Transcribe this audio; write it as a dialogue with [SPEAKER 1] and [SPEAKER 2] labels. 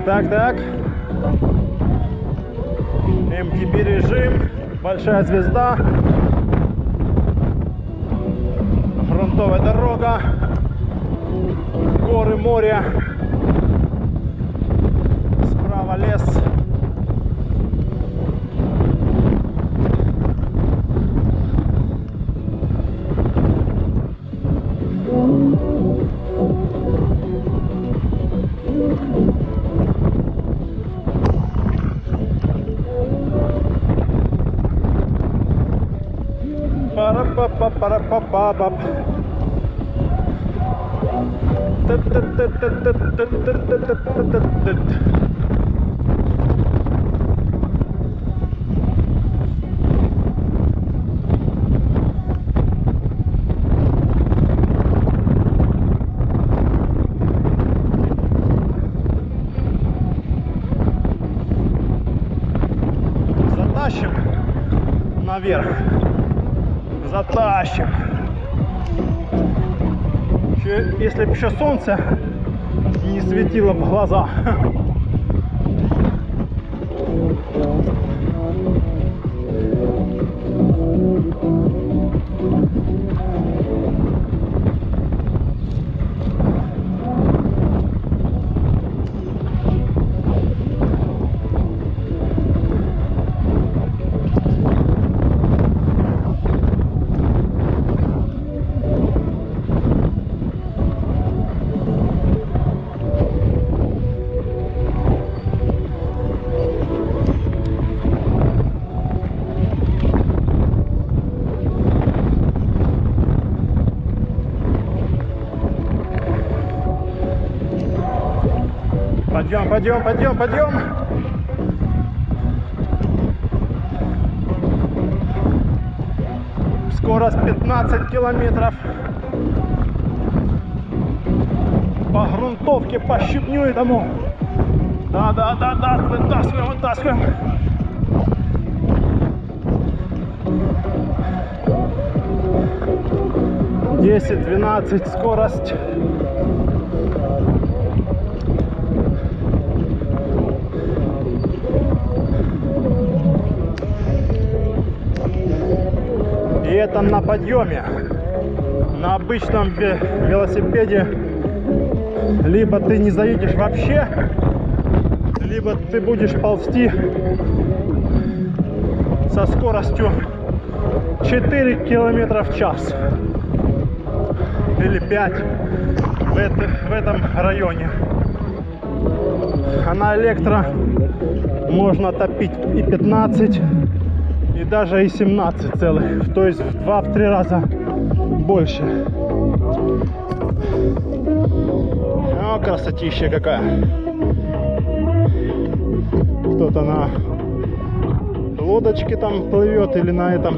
[SPEAKER 1] Так. MTB режим, большая звезда, грунтовая дорога, горы, море, справа лес. Пара-па-па-пара-па-па-пап. Затащим наверх. Затащим. Если бы еще солнце не светило в глаза. Пойдем. Скорость 15 километров. По грунтовке, по щебню этому. Да, вытаскиваем. 10-12 скорость. И это на подъеме. На обычном велосипеде либо ты не заедешь вообще, либо ты будешь ползти со скоростью 4 километра в час или 5 в этом районе. А на электро можно топить и 15, и даже и 17 целых, то есть в 2-3 раза больше. О, красотища какая! Кто-то на лодочке там плывет или на этом